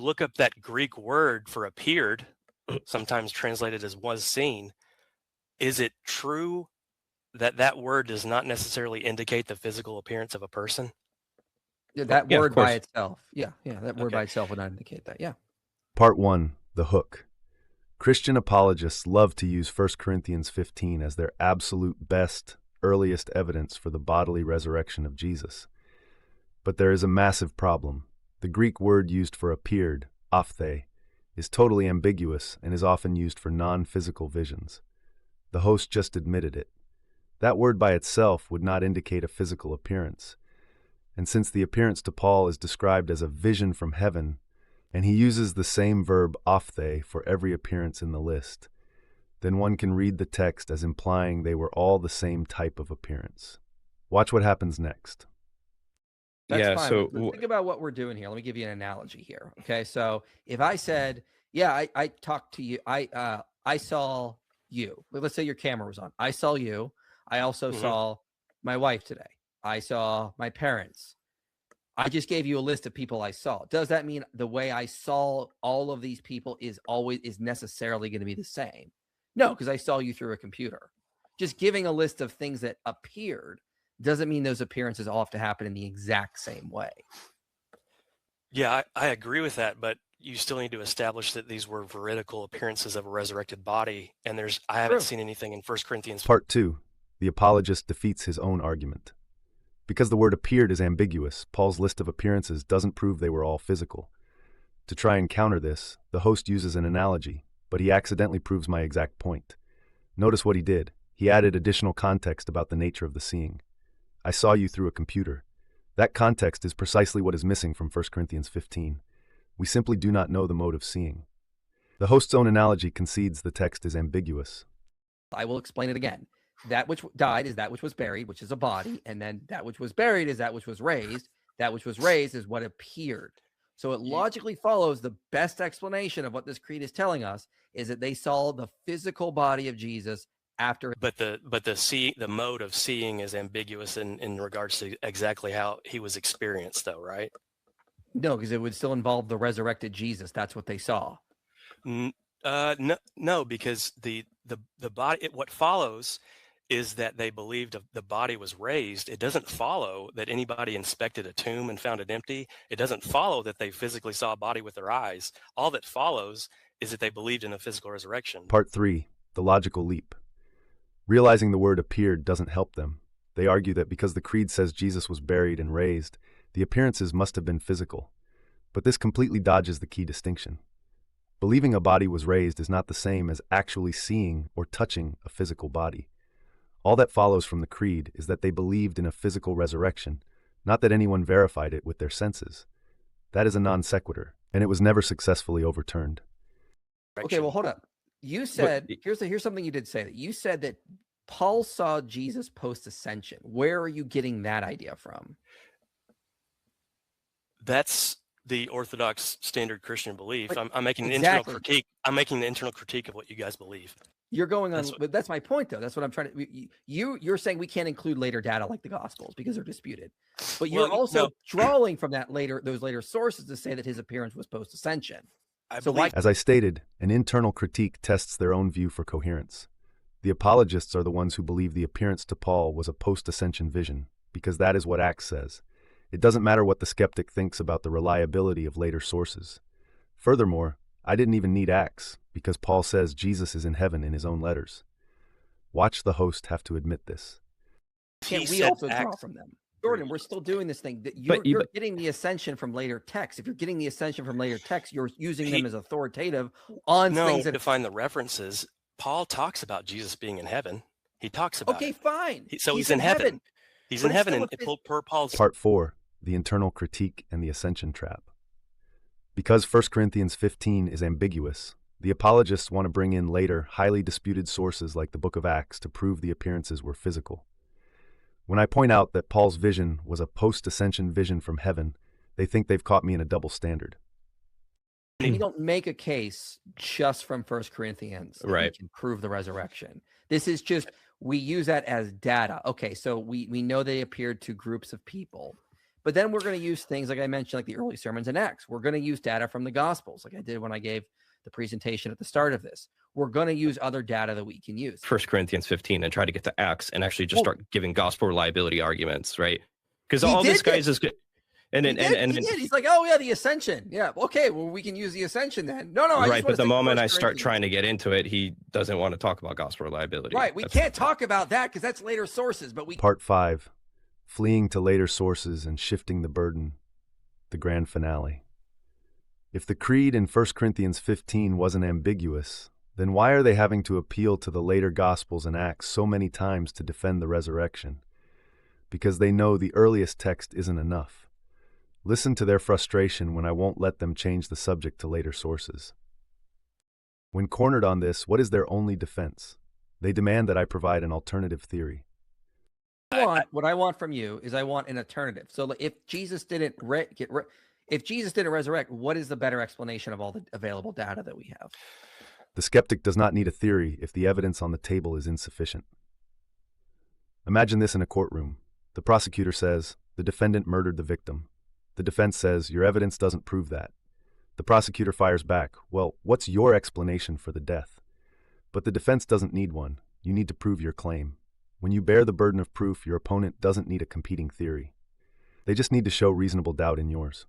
Look up that Greek word for appeared, sometimes translated as was seen. Is it true that that word does not necessarily indicate the physical appearance of a person? Yeah, that Yeah, of word by course. itself. Yeah, that word Okay. by itself would not indicate that. Yeah. Part 1, the hook. Christian apologists love to use 1 Corinthians 15 as their absolute best, earliest evidence for the bodily resurrection of Jesus. But there is a massive problem. The Greek word used for appeared, aphthe, is totally ambiguous and is often used for non-physical visions. The host just admitted it. That word by itself would not indicate a physical appearance. And since the appearance to Paul is described as a vision from heaven, and he uses the same verb aphthe for every appearance in the list, then one can read the text as implying they were all the same type of appearance. Watch what happens next. That's Yeah, fine. so But think about what we're doing here. Let me give you an analogy here. Okay. So if I said, yeah, I talked to you, I saw you. Let's say your camera was on. I saw you. I also saw my wife today. I saw my parents. I just gave you a list of people I saw. Does that mean the way I saw all of these people is necessarily going to be the same? No, because I saw you through a computer. Just giving a list of things that appeared doesn't mean those appearances all have to happen in the exact same way. Yeah, I agree with that, but you still need to establish that these were veridical appearances of a resurrected body, and I haven't seen anything in 1 Corinthians. Part 2. The apologist defeats his own argument. Because the word appeared is ambiguous, Paul's list of appearances doesn't prove they were all physical. To try and counter this, the host uses an analogy, but he accidentally proves my exact point. Notice what he did. He added additional context about the nature of the seeing. I saw you through a computer. That context is precisely what is missing from 1 Corinthians 15. We simply do not know the mode of seeing. The host's own analogy concedes the text is ambiguous. I will explain it again. That which died is that which was buried, which is a body, and then that which was buried is that which was raised. That which was raised is what appeared. So it logically follows the best explanation of what this creed is telling us is that they saw the physical body of Jesus after. But the mode of seeing is ambiguous in regards to exactly how he was experienced, though, right? No, because it would still involve the resurrected Jesus. That's what they saw. No, because the body. What follows is that they believed the body was raised. It doesn't follow that anybody inspected a tomb and found it empty. It doesn't follow that they physically saw a body with their eyes. All that follows is that they believed in a physical resurrection. Part 3. The logical leap. Realizing the word appeared doesn't help them. They argue that because the creed says Jesus was buried and raised, the appearances must have been physical. But this completely dodges the key distinction. Believing a body was raised is not the same as actually seeing or touching a physical body. All that follows from the creed is that they believed in a physical resurrection, not that anyone verified it with their senses. That is a non sequitur, and it was never successfully overturned. Okay, well, hold up. You said, here's something you did say, that you said that Paul saw Jesus post-ascension. Where are you getting that idea from? That's the Orthodox standard Christian belief. I'm making an Exactly. internal critique. I'm making the internal critique of what you guys believe. You're going on, but that's my point, though. That's what I'm trying to. You're saying we can't include later data like the Gospels because they're disputed, but you're also drawing from those later sources to say that his appearance was post-ascension. As I stated, an internal critique tests their own view for coherence. The apologists are the ones who believe the appearance to Paul was a post-ascension vision, because that is what Acts says. It doesn't matter what the skeptic thinks about the reliability of later sources. Furthermore, I didn't even need Acts, because Paul says Jesus is in heaven in his own letters. Watch the host have to admit this. Can't we also draw from them? Jordan, we're still doing this thing. You're getting the ascension from later texts. If you're getting the ascension from later texts, you're using them as authoritative on things that define the references. Paul talks about Jesus being in heaven. He talks about it. Fine. So he's in heaven. He's in heaven per Paul's. Part 4, the internal critique and the ascension trap. Because 1 Corinthians 15 is ambiguous, the apologists want to bring in later, highly disputed sources like the book of Acts to prove the appearances were physical. When I point out that Paul's vision was a post-ascension vision from heaven, they think they've caught me in a double standard. We don't make a case just from 1 Corinthians that we can prove the resurrection. This is just, we use that as data. Okay, so we know they appeared to groups of people, But then we're going to use things like I mentioned, like the early sermons in Acts. We're going to use data from the Gospels, like I did when I gave the presentation at the start of this. We're going to use other data that we can use. 1 Corinthians 15 and try to get to Acts and actually just start giving gospel reliability arguments, right? Because all this guys is good. And then He's like, oh yeah, the ascension. Yeah, okay, well we can use the ascension then. No, right. But the moment I start trying to get into it, he doesn't want to talk about gospel reliability. Right. We can't talk about that because that's later sources. But we Part 5, fleeing to later sources and shifting the burden, the grand finale. If the creed in 1 Corinthians 15 wasn't ambiguous, then why are they having to appeal to the later Gospels and Acts so many times to defend the resurrection? Because they know the earliest text isn't enough. Listen to their frustration when I won't let them change the subject to later sources. When cornered on this, what is their only defense? They demand that I provide an alternative theory. What I want from you is I want an alternative. So if Jesus didn't if Jesus didn't resurrect, what is the better explanation of all the available data that we have? The skeptic does not need a theory if the evidence on the table is insufficient. Imagine this in a courtroom. The prosecutor says, the defendant murdered the victim. The defense says, your evidence doesn't prove that. The prosecutor fires back, well, what's your explanation for the death? But the defense doesn't need one. You need to prove your claim. When you bear the burden of proof, your opponent doesn't need a competing theory. They just need to show reasonable doubt in yours.